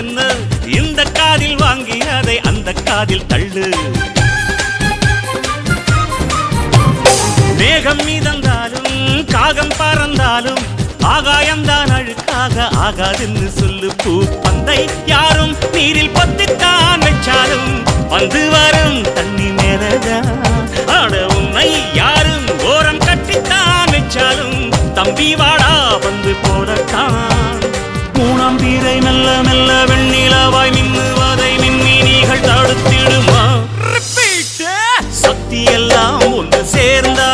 என்ன இந்த காதில் வாங்கி அதை அந்த காதில் தள்ளு. மேகம் மீதந்தாலும் காகம் பறந்தாலும் ஆகாயம்தான் அழுக்காக ஆகாதுன்னு சொல்லு. பூ பந்தை யாரும் நீரில் பத்தித்தான் வச்சாலும் வந்து வரும் தண்ணி மேலதான். ஆட உன்னை யாரும் ஓரம் கட்டித்தான் வச்சாலும் தம்பி வாடா வந்து போடத்தான். மூணாம் பீரை மெல்ல மெல்ல வெண்ணிலவாய் மின்னுவதை மின்மினிகள் தடுத்திடுமா? சக்தி எல்லாம் ஒன்று சேர்ந்தா